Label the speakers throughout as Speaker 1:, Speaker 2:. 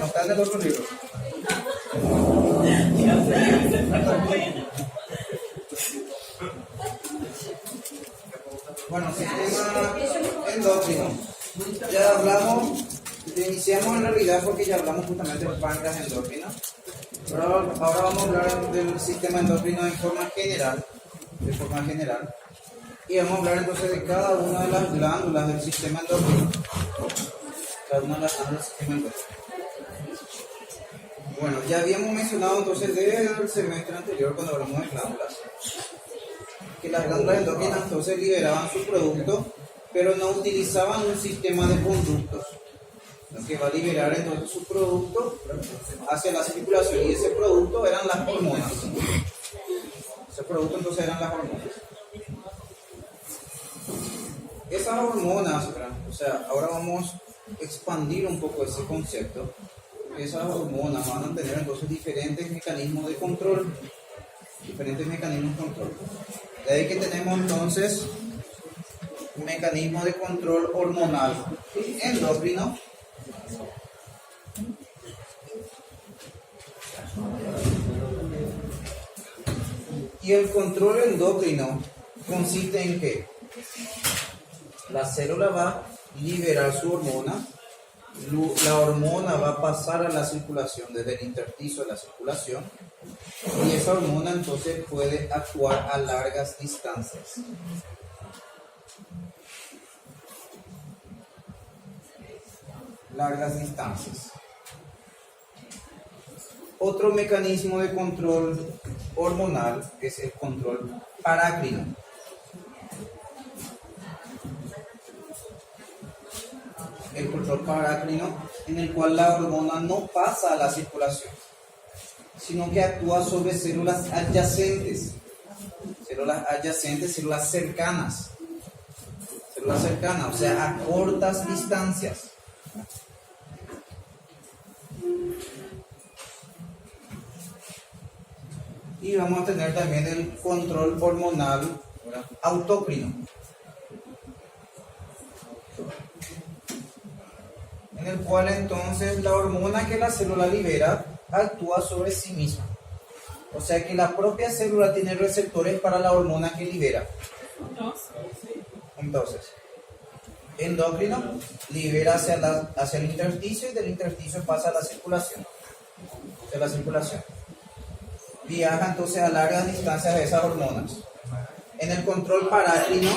Speaker 1: No está en el otro libro. Bueno, sistema endocrino. Ya hablamos, iniciamos en realidad porque ya hablamos justamente del páncreas endocrino. Pero ahora vamos a hablar del sistema endocrino de forma general. Y vamos a hablar entonces de cada una de las glándulas del sistema endocrino. Cada una de las glándulas del sistema endocrino. Bueno, ya habíamos mencionado entonces desde el semestre anterior cuando hablamos de glándulas, que las glándulas endocrinas entonces liberaban su producto, pero no utilizaban un sistema de conductos, lo que va a liberar entonces su producto hacia la circulación, y ese producto eran las hormonas. Ese producto entonces eran las hormonas. Esas hormonas, o sea, ahora vamos a expandir un poco ese concepto. Esas hormonas van a tener entonces diferentes mecanismos de control. De ahí que tenemos entonces un mecanismo de control hormonal endocrino, y el control endocrino consiste en que la célula va a liberar su hormona, la hormona va a pasar a la circulación desde el intersticio de la circulación, y esa hormona entonces puede actuar a largas distancias. Otro mecanismo de control hormonal es el control parácrino. El control parácrino, en el cual la hormona no pasa a la circulación, sino que actúa sobre células adyacentes, células cercanas, o sea, a cortas distancias. Y vamos a tener también el control hormonal autócrino, en el cual entonces la hormona que la célula libera actúa sobre sí misma. O sea que la propia célula tiene receptores para la hormona que libera. Entonces, endocrino libera hacia el intersticio, y del intersticio pasa a la circulación. Viaja entonces a largas distancias de esas hormonas. En el control parácrino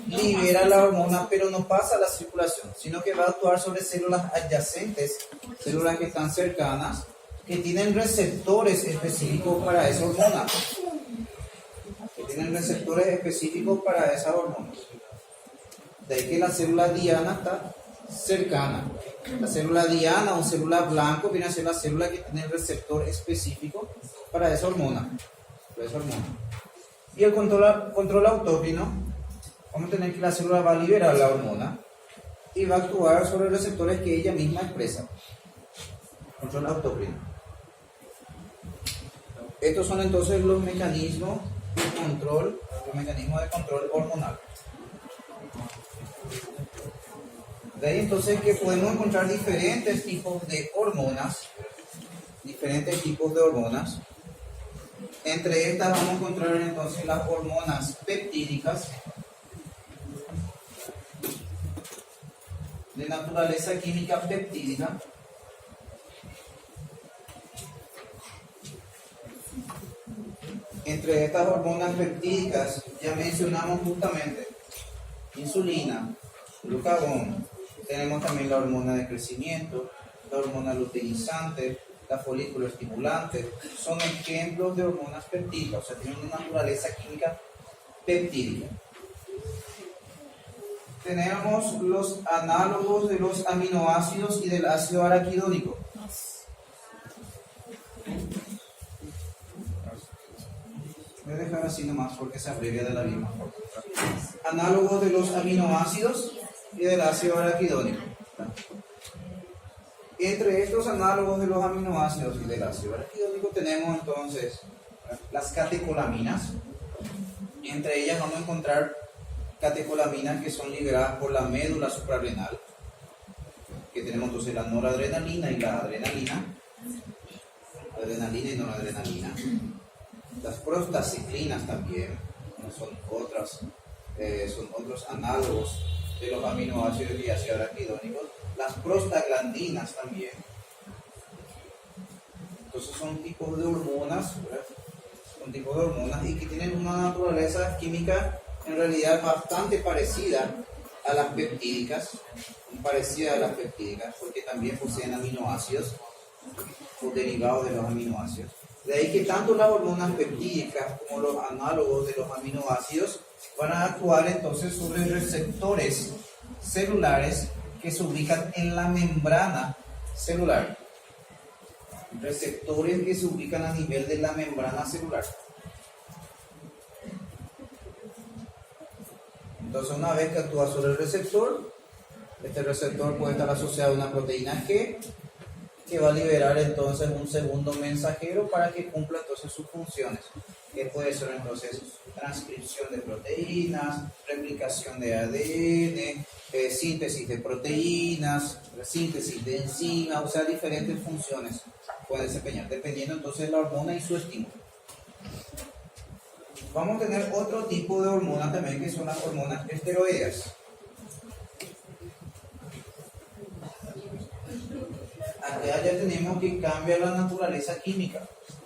Speaker 1: libera la hormona, pero no pasa a la circulación, sino que va a actuar sobre células adyacentes, células que están cercanas, que tienen receptores específicos para esa hormona. De ahí que la célula diana está cercana. La célula diana o célula blanco viene a ser la célula que tiene el receptor específico para esa hormona. Y el control autócrino, vamos a tener que la célula va a liberar la hormona y va a actuar sobre receptores que ella misma expresa. Control autócrino. Estos son entonces los mecanismos de control hormonal. De ahí entonces que podemos encontrar diferentes tipos de hormonas. Entre estas vamos a encontrar entonces las hormonas peptídicas, de naturaleza química peptídica. Entre estas hormonas peptídicas ya mencionamos justamente insulina, glucagón. Tenemos también la hormona de crecimiento, la hormona luteinizante, la folículo estimulante. Son ejemplos de hormonas peptídicas, o sea, tienen una naturaleza química peptídica. Tenemos los análogos de los aminoácidos y del ácido araquidónico. Voy a dejar así nomás porque se abrevia de la misma forma. Análogos de los aminoácidos y del ácido araquidónico. Entre estos análogos de los aminoácidos y del ácido araquidónico tenemos entonces las catecolaminas. Entre ellas vamos a encontrar catecolaminas que son liberadas por la médula suprarrenal. que tenemos entonces la noradrenalina y la adrenalina, adrenalina y noradrenalina. Las prostaciclinas también son otros análogos de los aminoácidos y ácidos arquidónicos. Las prostaglandinas también. Entonces son tipos de hormonas, ¿verdad? Son tipos de hormonas y que tienen una naturaleza química en realidad bastante parecida a las peptídicas, porque también poseen aminoácidos o derivados de los aminoácidos. De ahí que tanto las hormonas peptídicas como los análogos de los aminoácidos van a actuar entonces sobre receptores celulares que se ubican en la membrana celular. Receptores que se ubican a nivel de la membrana celular. Entonces, una vez que actúa sobre el receptor, este receptor puede estar asociado a una proteína G que va a liberar entonces un segundo mensajero para que cumpla entonces sus funciones, que puede ser entonces transcripción de proteínas, replicación de ADN, síntesis de proteínas, síntesis de enzimas, o sea, diferentes funciones puede desempeñar, dependiendo entonces de la hormona y su estímulo. Vamos a tener otro tipo de hormonas también, que son las hormonas esteroideas. Acá ya tenemos que cambia la naturaleza química,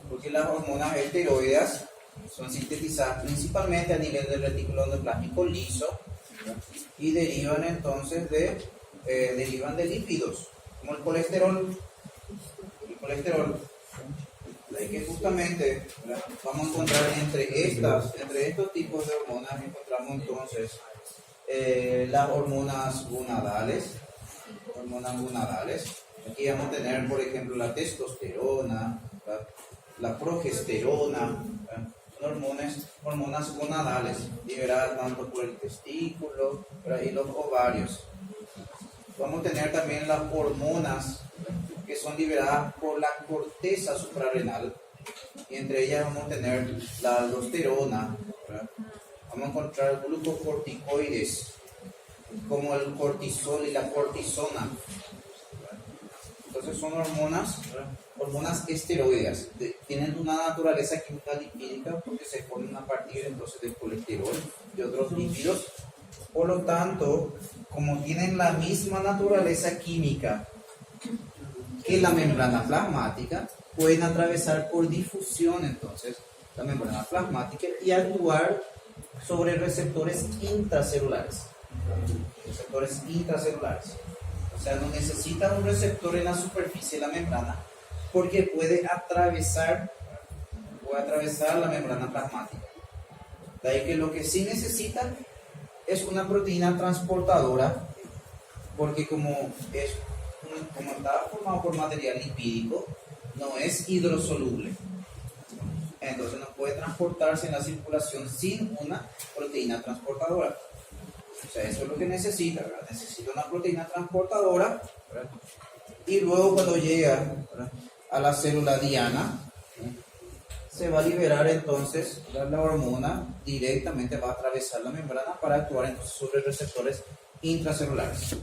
Speaker 1: porque las hormonas esteroideas son sintetizadas principalmente a nivel del retículo endoplasmático liso, ¿verdad? Y derivan entonces derivan de lípidos, como el colesterol. De ahí que justamente, ¿verdad?, vamos a encontrar entre estos tipos de hormonas encontramos entonces las hormonas gonadales. Aquí vamos a tener, por ejemplo, la testosterona, la progesterona, hormonas gonadales, liberadas tanto por el testículo, y los ovarios. Vamos a tener también las hormonas que son liberadas por la corteza suprarrenal, y entre ellas vamos a tener la aldosterona, ¿verdad? Vamos a encontrar glucocorticoides como el cortisol y la cortisona. Entonces son hormonas esteroideas, tienen una naturaleza química lipídica porque se forman a partir entonces del colesterol y otros lípidos. Por lo tanto, como tienen la misma naturaleza química que la membrana plasmática, pueden atravesar por difusión entonces la membrana plasmática y actuar sobre receptores intracelulares. O sea, no necesita un receptor en la superficie de la membrana porque puede atravesar la membrana plasmática. De ahí que lo que sí necesita es una proteína transportadora, porque como está formado por material lipídico, no es hidrosoluble. Entonces no puede transportarse en la circulación sin una proteína transportadora. O sea, eso es lo que necesita, ¿verdad? Necesita una proteína transportadora, ¿verdad? Y luego cuando llega, ¿verdad?, a la célula diana, ¿verdad?, se va a liberar entonces, ¿verdad?, la hormona directamente va a atravesar la membrana para actuar entonces sobre receptores intracelulares.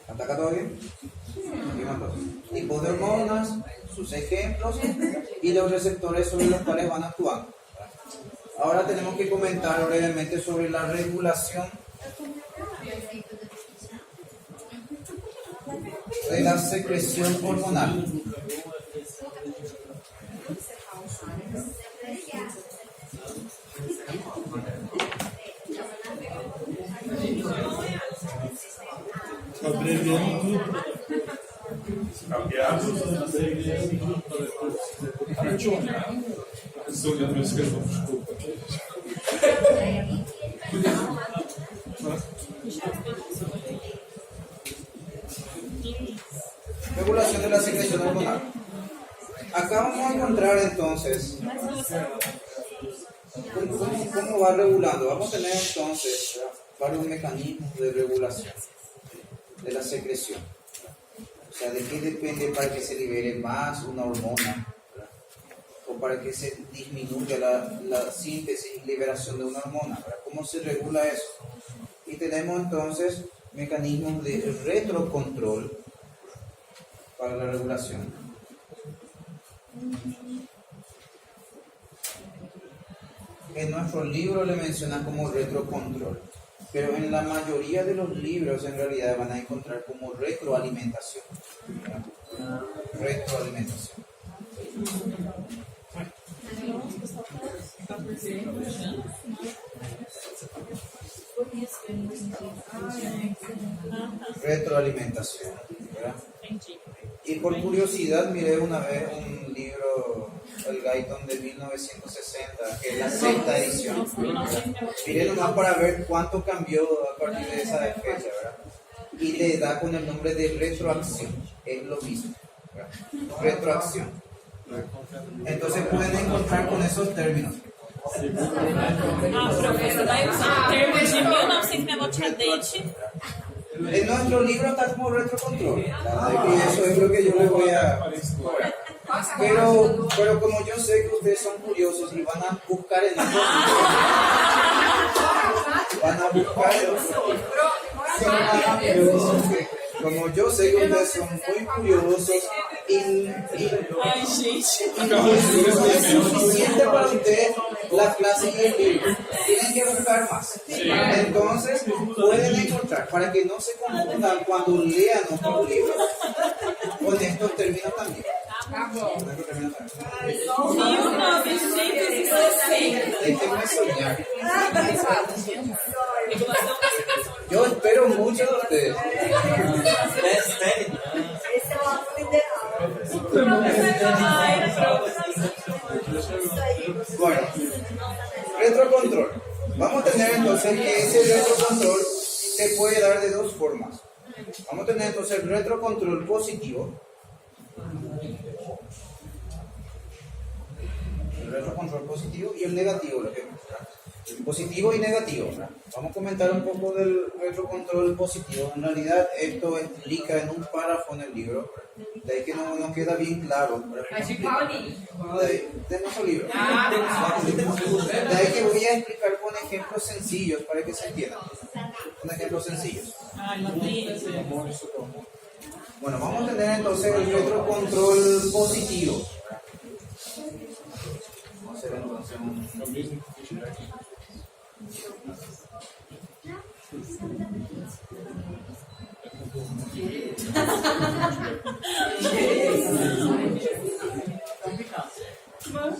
Speaker 1: ¿Hasta acá todo bien? Tipos de hormonas, sus ejemplos y los receptores sobre los cuales van actuando. Ahora tenemos que comentar brevemente sobre la regulación de la secreción hormonal. Regulación de la secreción hormonal. Acá vamos a encontrar entonces cómo va regulando. Vamos a tener entonces varios mecanismos de regulación de la secreción. O sea, de qué depende para que se libere más una hormona, ¿verdad?, o o para que se disminuya la síntesis y liberación de una hormona. ¿Verdad? ¿Cómo se regula eso? Y tenemos entonces mecanismos de retrocontrol para la regulación. En nuestro libro le mencionan como retrocontrol, pero en la mayoría de los libros en realidad van a encontrar como retroalimentación. ¿Verdad? Retroalimentación. Retroalimentación, ¿verdad? Y por curiosidad miré una vez un libro, el Guyton de 1960, que es la sexta edición. Miré nomás para ver cuánto cambió a partir de esa fecha, ¿verdad? Y le da con el nombre de retroacción, es lo mismo, ¿verdad? Retroacción. Entonces pueden encontrar con esos términos.
Speaker 2: Professor, daí usando termos de 1997.
Speaker 1: En nuestro libro está como retrocontrol, y eso es lo que yo les voy a cobrar. Pero como yo sé que ustedes son curiosos y van a buscar en el como yo sé que ustedes son muy curiosos y no es suficiente para ustedes la clase y el libro, tienen que buscar más. Entonces pueden encontrar, para que no se confundan cuando lean nuestros libros, con estos términos también. Déjenme soñar. Yo espero mucho de ustedes. Bueno, retrocontrol. Vamos a tener entonces que ese retrocontrol se puede dar de dos formas. Vamos a tener entonces el retrocontrol positivo. El retrocontrol positivo y el negativo, lo que muestra. Positivo y negativo, ¿verdad? Vamos a comentar un poco del retrocontrol positivo. En realidad esto explica en un párrafo en el libro, de ahí que no queda bien claro. De nuestro libro. De ahí que voy a explicar con ejemplos sencillos para que se entiendan. Con ejemplos sencillos. Bueno, vamos a tener entonces el retrocontrol positivo. Vamos a hacer entonces un...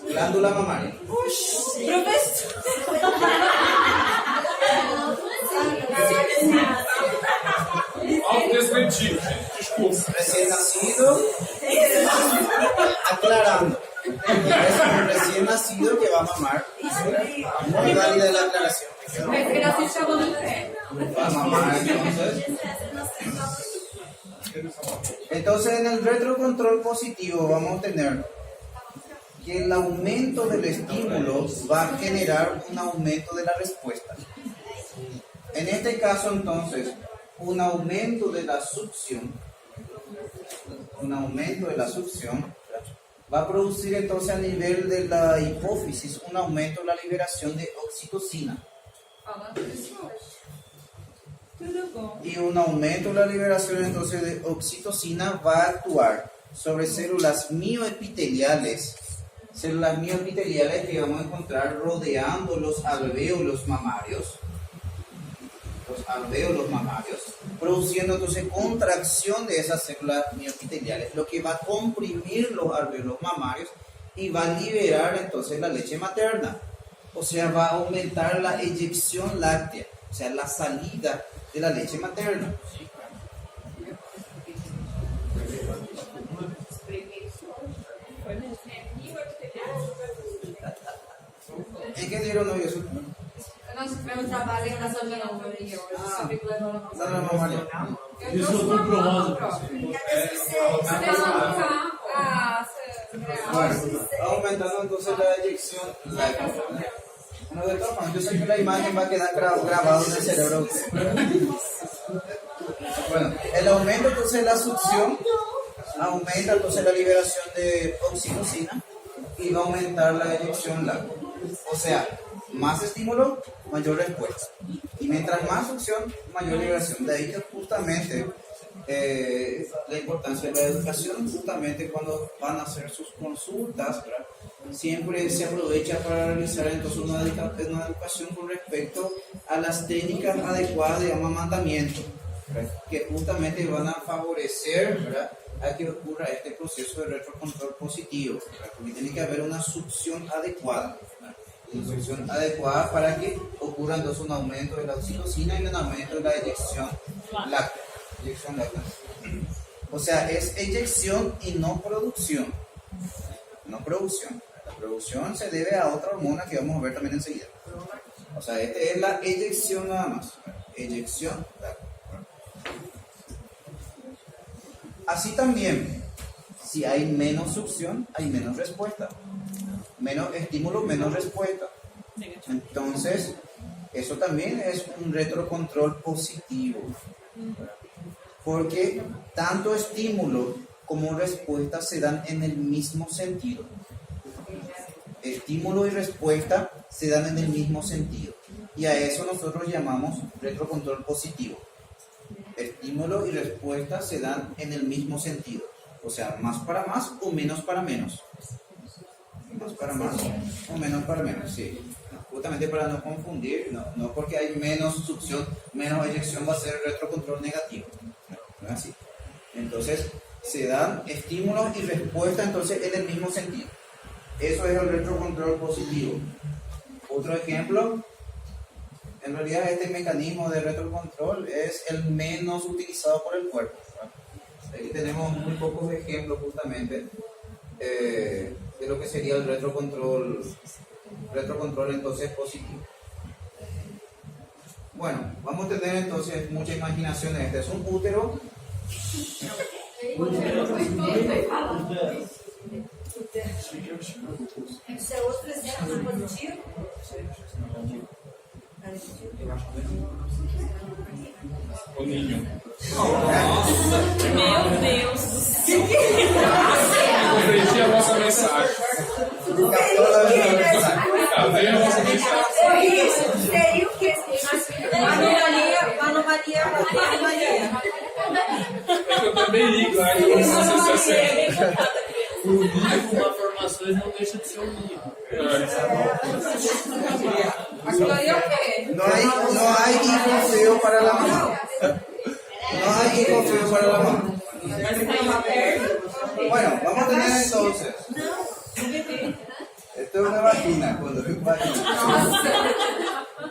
Speaker 1: Glándula mamaria. Recién nacido, aclarando. Es un recién nacido que va a mamar. Muy válida la aclaración. Va a mamar entonces. Entonces en el retrocontrol positivo vamos a tener que el aumento del estímulo va a generar un aumento de la respuesta. En este caso entonces, un aumento de la succión va a producir entonces a nivel de la hipófisis un aumento de la liberación de oxitocina. Y un aumento de la liberación entonces de oxitocina va a actuar sobre células mioepiteliales que vamos a encontrar rodeando los alvéolos mamarios, produciendo entonces contracción de esas células mioepiteliales, lo que va a comprimir los alvéolos mamarios y va a liberar entonces la leche materna, o sea, va a aumentar la eyección láctea, o sea, la salida de la leche materna. ¿En qué libro no vio eso?
Speaker 3: Meu trabalho é na zona
Speaker 1: Glándula mamaria.
Speaker 4: Isso eu estou provando.
Speaker 1: Bueno, aumentando entonces la eyección láctea. Bueno, de todas formas, yo sé que la imagen va a quedar grabada en el cerebro. Bueno, el aumento entonces de la succión aumenta entonces la liberación de oxitocina y va a aumentar la eyección láctea. O sea, más estímulo, mayor respuesta. Y mientras más succión, mayor liberación. De ahí que justamente la importancia de la educación, justamente cuando van a hacer sus consultas, ¿verdad? Siempre se aprovecha para realizar entonces una educación con respecto a las técnicas adecuadas de amamantamiento, ¿verdad? Que justamente van a favorecer, ¿verdad?, a que ocurra este proceso de retrocontrol positivo, ¿verdad? Porque tiene que haber una succión adecuada, ¿verdad? Una succión adecuada para que ocurra entonces un aumento de la oxitocina y un aumento de la eyección láctea. O sea, es eyección y no producción. No producción. La producción se debe a otra hormona que vamos a ver también enseguida. O sea, esta es la eyección nada más. Eyección. Así también, si hay menos succión, hay menos respuesta. Menos estímulo, menos respuesta. Entonces, eso también es un retrocontrol positivo. Porque tanto estímulo como respuesta se dan en el mismo sentido. Estímulo y respuesta se dan en el mismo sentido. Y a eso nosotros llamamos retrocontrol positivo. Estímulo y respuesta se dan en el mismo sentido. O sea, más para más o menos para menos. Más para más o menos para menos, sí. Justamente para no confundir, no porque hay menos succión, menos eyección va a ser retrocontrol negativo. No es así. Entonces, se dan estímulos y respuestas entonces en el mismo sentido. Eso es el retrocontrol positivo. Otro ejemplo, en realidad este mecanismo de retrocontrol es el menos utilizado por el cuerpo. Aquí tenemos muy pocos ejemplos justamente de lo que sería el retrocontrol entonces positivo. Bueno, vamos a tener entonces mucha imaginación. Este es un útero.
Speaker 3: Esse é outro exemplo positivo?
Speaker 4: O ninho.
Speaker 2: Meu Deus do céu.
Speaker 4: Compreendi a vossa mensagem. Cadê a vossa mensagem?
Speaker 3: Seria o quê? Anomalia.
Speaker 4: É que eu também ligo, aí eu não sei se é certo. O ninho com malformações não deixa de ser um ninho.
Speaker 3: Aquilo aí é o quê?
Speaker 1: No hay hijo feo para la mamá. No hay hijo feo para la mamá. Bueno, vamos a tener entonces. Esto es una vagina, cuando es vagina.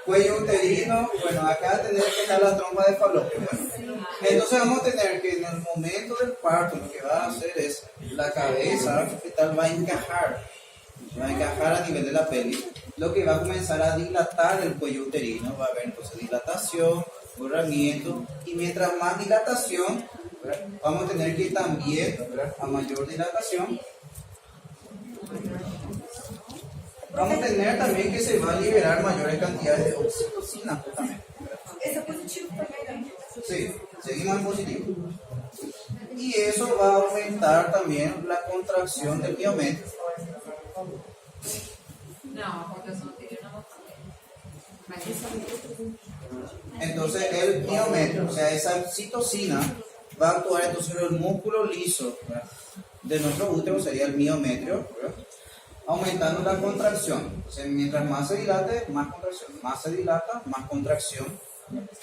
Speaker 1: Cuello uterino, bueno, acá tendría que estar la trompa de falopio. Bueno, entonces vamos a tener que en el momento del parto lo que va a hacer es la cabeza, ¿qué tal? Va a encajar a nivel de la pelvis, lo que va a comenzar a dilatar el cuello uterino. Va a haber entonces dilatación, borramiento, y mientras más dilatación, ¿verdad?, vamos a tener que también, ¿verdad?, a mayor dilatación, vamos a tener también que se va a liberar mayores cantidades de oxitocina justamente.
Speaker 3: Esse é positivo também, né?
Speaker 1: Sí, seguimos en positivo. Y eso va a aumentar también la contracción del miometrio.
Speaker 3: Não, a contração anterior não. Mas isso
Speaker 1: Entonces el miometrio, o sea, esa oxitocina va a actuar entonces sobre el músculo liso, ¿verdad?, de nuestro útero, sería el miometrio, ¿verdad?, aumentando la contracción. O sea, mientras más se dilate, más contracción. Más se dilata, más contracción.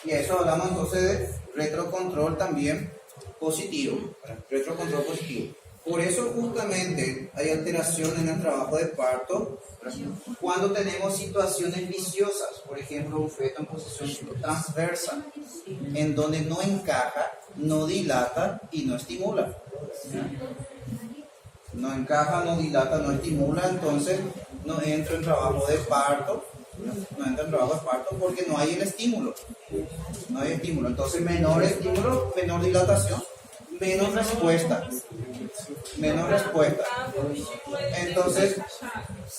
Speaker 1: Y eso hablamos entonces de retrocontrol también positivo, ¿verdad?, retrocontrol positivo. Por eso justamente hay alteración en el trabajo de parto, ¿verdad?, cuando tenemos situaciones viciosas, por ejemplo un feto en posición transversa, en donde no encaja, no dilata y no estimula. No encaja, no dilata, no estimula, entonces no entra en trabajo de parto. No entra en trabajo de parto porque no hay el estímulo. No hay estímulo. Entonces menor estímulo, menor dilatación, menos respuesta. Menos respuesta. Entonces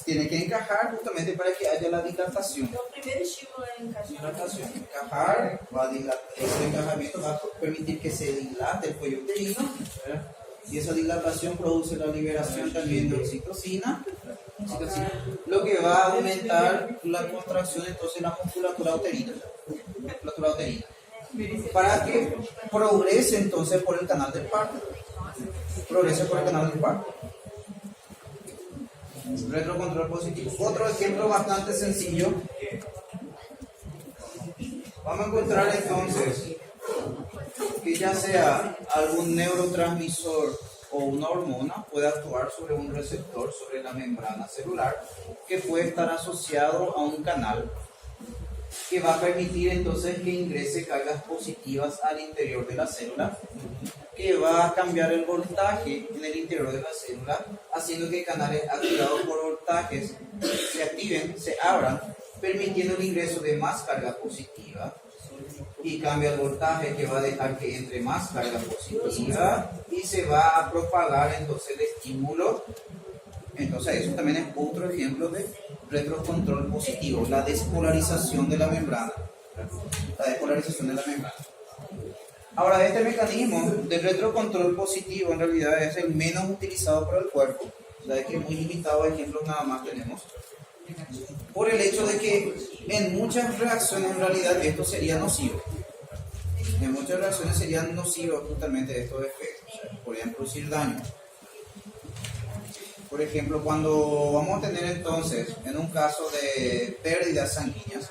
Speaker 1: tiene que encajar justamente para que haya la dilatación.
Speaker 3: o primeiro estímulo é encaixar.
Speaker 1: Dilatación. Encajar, va a dilatar, ese encajamiento va a permitir que se dilate el cuello uterino, ¿verdad?, y esa dilatación produce la liberación también de oxitocina, lo que va a aumentar la contracción entonces de la musculatura uterina, para que progrese entonces por el canal del parto. Retrocontrol positivo. Otro ejemplo bastante sencillo. Vamos a encontrar entonces que ya sea algún neurotransmisor o una hormona puede actuar sobre un receptor, sobre la membrana celular, que puede estar asociado a un canal que va a permitir entonces que ingrese cargas positivas al interior de la célula, que va a cambiar el voltaje en el interior de la célula, haciendo que canales activados por voltajes se activen, se abran, permitiendo el ingreso de más carga positiva, y cambia el voltaje que va a dejar que entre más carga positiva y se va a propagar entonces el estímulo. Entonces eso también es otro ejemplo de retrocontrol positivo, la despolarización de la membrana. Ahora, este mecanismo de retrocontrol positivo en realidad es el menos utilizado por el cuerpo. O sea, es que muy limitados ejemplos nada más tenemos. Por el hecho de que en muchas reacciones en realidad esto sería nocivo. En muchas reacciones serían nocivos justamente estos efectos. O sea, podrían producir daño. Por ejemplo, cuando vamos a tener entonces, en un caso de pérdidas sanguíneas,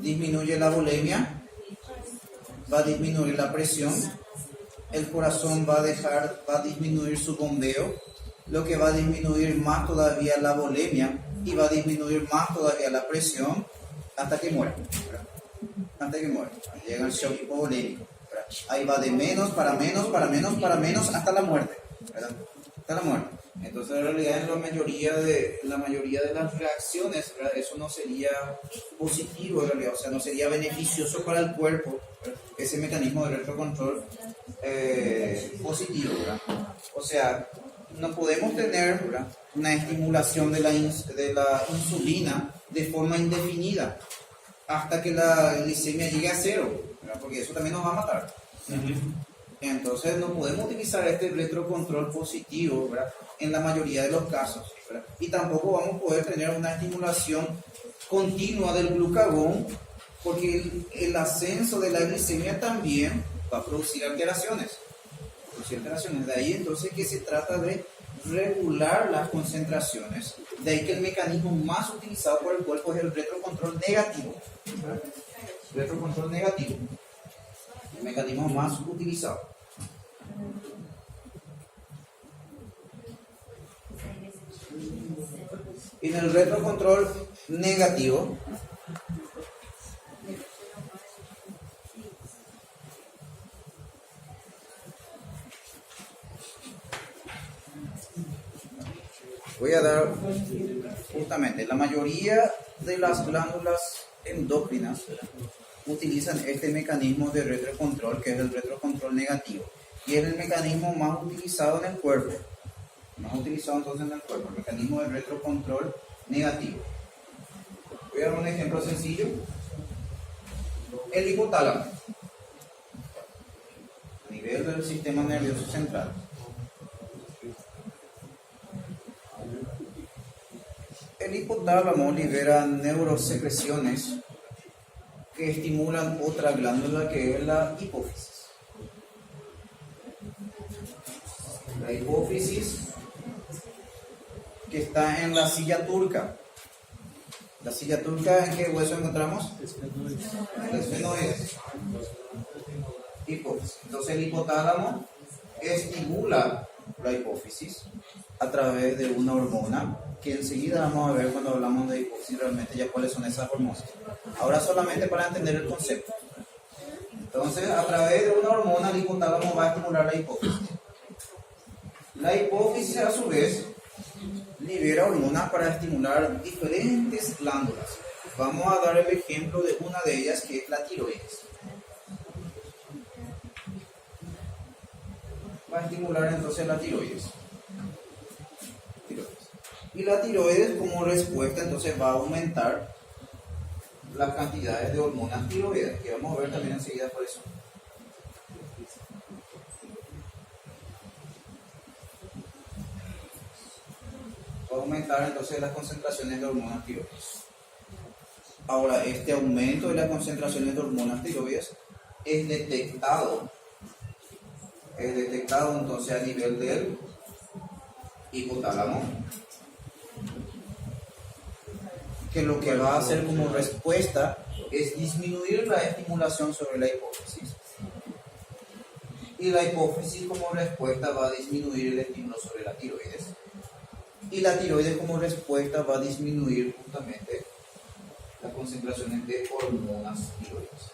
Speaker 1: disminuye la volemia, va a disminuir la presión, el corazón va a disminuir su bombeo, lo que va a disminuir más todavía la volemia y va a disminuir más todavía la presión hasta que muera. Llega el shock hipovolémico. Ahí va de menos para menos hasta la muerte. Entonces en realidad en la mayoría de las reacciones, ¿verdad? Eso no sería positivo en realidad, o sea, no sería beneficioso para el cuerpo, ¿verdad? Ese mecanismo de retrocontrol positivo, ¿verdad? O sea, no podemos tener, ¿verdad?, una estimulación de la insulina de forma indefinida hasta que la glicemia llegue a cero, ¿verdad? Porque eso también nos va a matar. Entonces no podemos utilizar este retrocontrol positivo, ¿verdad?, en la mayoría de los casos, ¿verdad? Y tampoco vamos a poder tener una estimulación continua del glucagón, porque el ascenso de la glicemia también va a producir alteraciones. De ahí entonces que se trata de regular las concentraciones. De ahí que el mecanismo más utilizado por el cuerpo es el retrocontrol negativo. El mecanismo más utilizado. En el retrocontrol negativo, voy a dar justamente la mayoría de las glándulas endócrinas utilizan este mecanismo de retrocontrol, que es el retrocontrol negativo, y es el mecanismo más utilizado en el cuerpo. El mecanismo de retrocontrol negativo. Voy a dar un ejemplo sencillo. El hipotálamo, a nivel del sistema nervioso central. El hipotálamo libera neurosecreciones que estimulan otra glándula que es la hipófisis. La hipófisis, que está en la silla turca. ¿La silla turca en qué hueso encontramos? En el esfenoides. Hipófisis. Entonces el hipotálamo estimula la hipófisis a través de una hormona que enseguida vamos a ver cuando hablamos de hipófisis realmente ya cuáles son esas hormonas. Ahora solamente para entender el concepto. Entonces a través de una hormona el hipotálamo va a estimular la hipófisis. La hipófisis a su vez libera hormonas para estimular diferentes glándulas. Vamos a dar el ejemplo de una de ellas, que es la tiroides. Va a estimular entonces la tiroides. Y la tiroides, como respuesta, entonces va a aumentar las cantidades de hormonas tiroides, que vamos a ver también enseguida por eso. va a aumentar entonces las concentraciones de hormonas tiroides. Ahora, este aumento de las concentraciones de hormonas tiroides es detectado entonces a nivel del hipotálamo, que lo que va a hacer como respuesta es disminuir la estimulación sobre la hipófisis. Y la hipófisis como respuesta va a disminuir el estímulo sobre la tiroides. Y la tiroides como respuesta va a disminuir justamente las concentraciones de hormonas tiroides.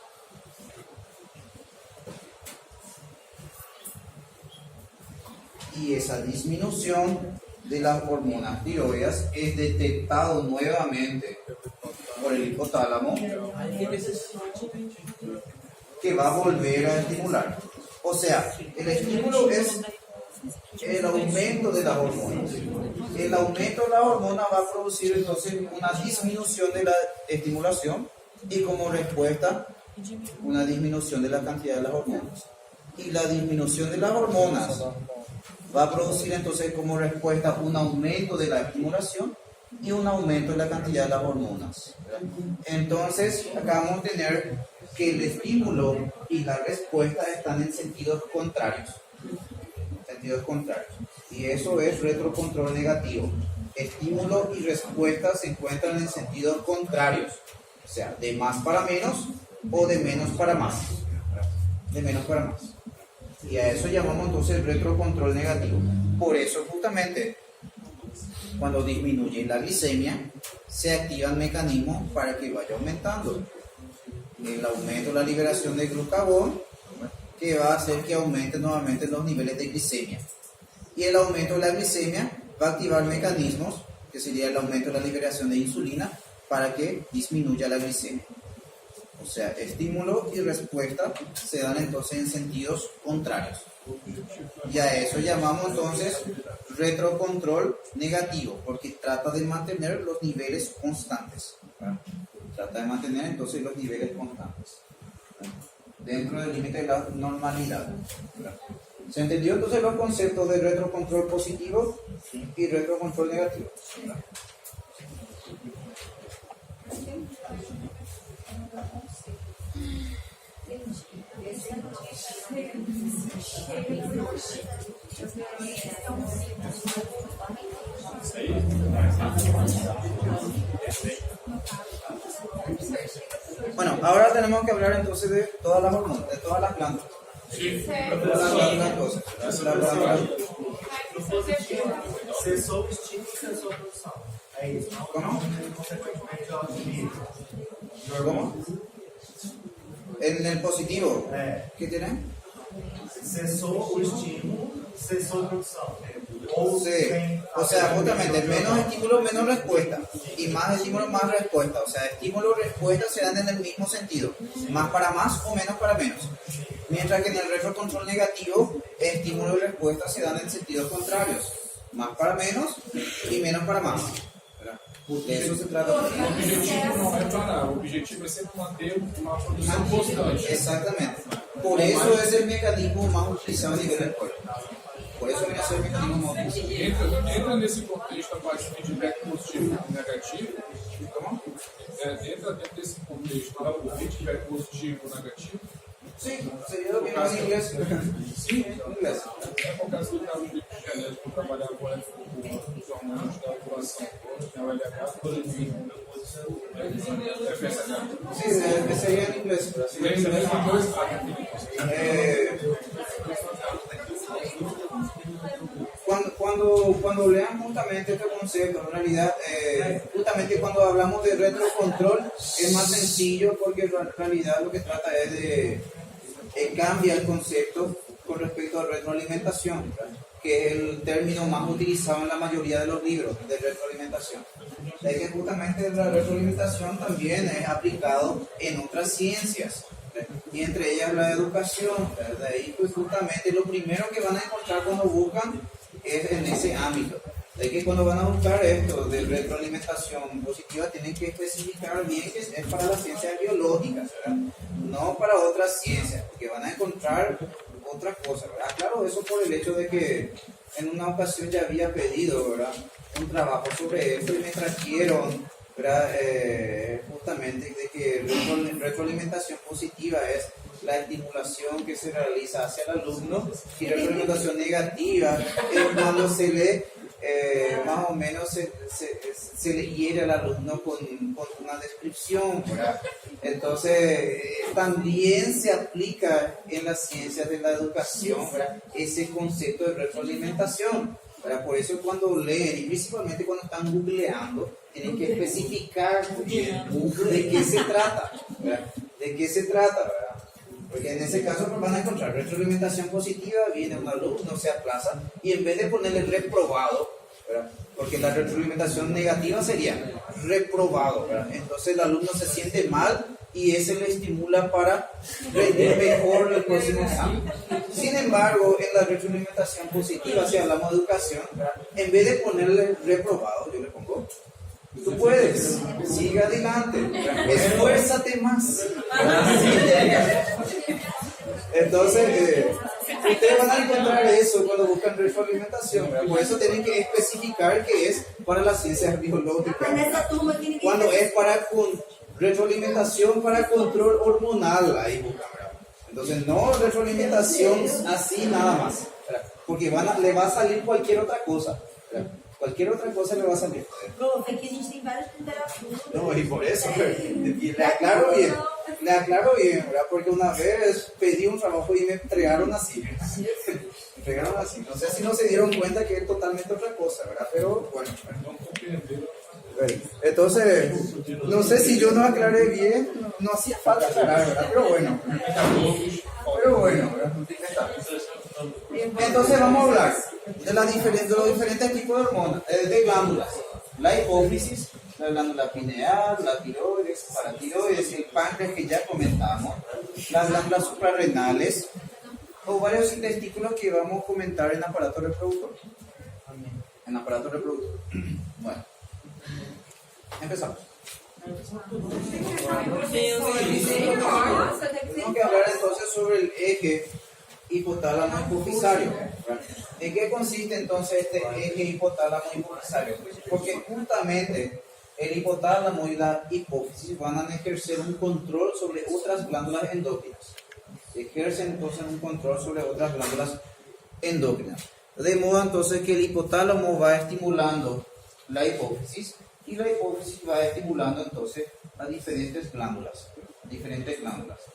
Speaker 1: Y esa disminución de las hormonas tiroides es detectado nuevamente por el hipotálamo, que va a volver a estimular. O sea, el estímulo es el aumento de las hormonas. El aumento de las hormonas va a producir entonces una disminución de la estimulación y como respuesta una disminución de la cantidad de las hormonas. Y la disminución de las hormonas va a producir entonces como respuesta un aumento de la estimulación y un aumento de la cantidad de las hormonas. Entonces, acá vamos a tener que el estímulo y la respuesta están en sentidos contrarios. Y eso es retrocontrol negativo. Estímulo y respuesta se encuentran en sentidos contrarios. O sea, de más para menos o de menos para más. De menos para más. Y a eso llamamos entonces retrocontrol negativo. Por eso justamente cuando disminuye la glicemia se activan mecanismos para que vaya aumentando. El aumento de la liberación de glucagón, que va a hacer que aumente nuevamente los niveles de glicemia. Y el aumento de la glicemia va a activar mecanismos, que sería el aumento de la liberación de insulina, para que disminuya la glicemia. O sea, estímulo y respuesta se dan entonces en sentidos contrarios. Y a eso llamamos entonces retrocontrol negativo, porque trata de mantener los niveles constantes. Trata de mantener entonces los niveles constantes dentro del límite de la normalidad. ¿Se entendió entonces los conceptos de retrocontrol positivo y retrocontrol negativo? Bueno, ahora tenemos que hablar entonces de todas las hormonas, de todas las plantas.
Speaker 4: Sí.
Speaker 5: Cessou o estímulo e cessou a produção. É isso.
Speaker 1: ¿Cómo?
Speaker 5: Consequentemente, ela diminui.
Speaker 1: ¿Cómo? En el positivo, ¿qué tiene?
Speaker 5: Cessou o estímulo, cessou a produção. Ou
Speaker 1: Sí.
Speaker 5: tem a
Speaker 1: O sea, justamente
Speaker 5: diminuição
Speaker 1: menos
Speaker 5: de
Speaker 1: estímulo, menos respuesta. Y más estímulo, más respuesta. O sea, estímulo y respuesta se dan en el mismo sentido. Más para más o menos para menos. Mientras que en el retrocontrol negativo, estímulo y respuesta se dan en sentidos contrarios. Más para menos y menos para más. ¿Verdad? De eso se trata.
Speaker 4: O objetivo não é parar, o objetivo é sempre manter uma produção constante.
Speaker 1: Exactamente. Por eso es el mecanismo más utilizado a nivel del cuerpo. Por eso viene a ser el mecanismo más utilizado.
Speaker 4: Entra nesse contexto a parte de feedback positivo e negativo.
Speaker 1: ¿Cómo?
Speaker 4: Entra dentro desse contexto o feedback positivo e negativo.
Speaker 1: Sí, sería lo mismo en inglés.
Speaker 4: Sim,
Speaker 1: En inglés.
Speaker 4: é por causa do caso de genético trabalhar com os hormônios da população, que é o LH, FSH.
Speaker 1: Sí, sería en inglés.
Speaker 4: Lembra a mesma coisa?
Speaker 1: Cuando lean justamente este concepto, en realidad, justamente cuando hablamos de retrocontrol es más sencillo porque en realidad lo que trata es de cambiar el concepto con respecto a retroalimentación, ¿verdad? Que es el término más utilizado en la mayoría de los libros de retroalimentación. Es que justamente la retroalimentación también es aplicado en otras ciencias, ¿verdad? Y entre ellas la educación, ¿verdad? Y pues justamente lo primero que van a encontrar cuando buscan es en ese ámbito. Es que cuando van a buscar esto de retroalimentación positiva tienen que especificar bien que es para las ciencias biológicas, ¿verdad? No para otras ciencias, porque van a encontrar otras cosas, ¿verdad? Claro, eso por el hecho de que en una ocasión ya había pedido, ¿verdad? un trabajo sobre eso y me trajeron, ¿verdad? Justamente de que retroalimentación positiva es la estimulación que se realiza hacia el alumno y retroalimentación negativa es cuando se le más o menos se le hiere al alumno con una descripción, ¿verdad? Entonces también se aplica en las ciencias de la educación, ¿verdad? Ese concepto de retroalimentación, ¿verdad? Por eso cuando leen y principalmente cuando están googleando tienen que especificar bien de qué se trata, ¿verdad? De qué se trata, ¿verdad? Porque en ese caso van a encontrar retroalimentación positiva, viene un alumno, se aplaza y en vez de ponerle reprobado, ¿verdad? Porque la retroalimentación negativa sería reprobado, ¿verdad? Entonces el alumno se siente mal y ese le estimula para rendir mejor el próximo examen. Sin embargo, en la retroalimentación positiva, si hablamos de educación, ¿verdad? En vez de ponerle reprobado, yo le pongo: tú puedes, sigue adelante, esfuérzate más. Entonces, ustedes van a encontrar eso cuando buscan retroalimentación, ¿verdad? Por eso tienen que especificar que es para las ciencias biológicas. Cuando es para retroalimentación para control hormonal, ahí buscan, ¿verdad? Entonces, no retroalimentación así nada más, ¿verdad? Porque le va a salir cualquier otra cosa, ¿verdad? Cualquier otra cosa le va a salir.
Speaker 6: Profe, que a gente tem várias literaturas.
Speaker 1: No, y por eso, le aclaro bien, ¿verdad? Porque una vez pedí un trabajo y me entregaron así. Me entregaron así. No sé si no se dieron cuenta que es totalmente otra cosa, ¿verdad? Pero bueno. Entonces, no sé si yo no aclaré bien, no hacía falta aclarar, ¿verdad? Pero bueno, ¿verdad? Entonces vamos a hablar de los diferentes tipos de hormonas, de glándulas. La hipófisis, la glándula pineal, la tiroides, paratiroides, el páncreas que ya comentamos, las glándulas suprarrenales, o varios intestículos que vamos a comentar en aparato reproductor. En aparato reproductor. Bueno, empezamos. Tenemos que hablar entonces sobre el eje hipotálamo hipofisario. ¿En qué consiste entonces este eje hipotálamo hipofisario? Porque justamente el hipotálamo y la hipófisis van a ejercer un control sobre otras glándulas endócrinas. Ejercen entonces un control sobre otras glándulas endócrinas. De modo entonces que el hipotálamo va estimulando la hipófisis y la hipófisis va estimulando entonces las diferentes glándulas,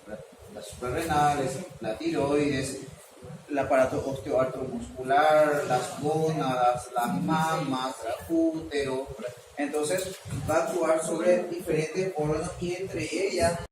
Speaker 1: ¿verdad? Las suprarrenales, la tiroides, el aparato osteoartromuscular, las gónadas, las mamas, el útero, ¿verdad? Entonces va a actuar sobre diferentes órganos y entre ellas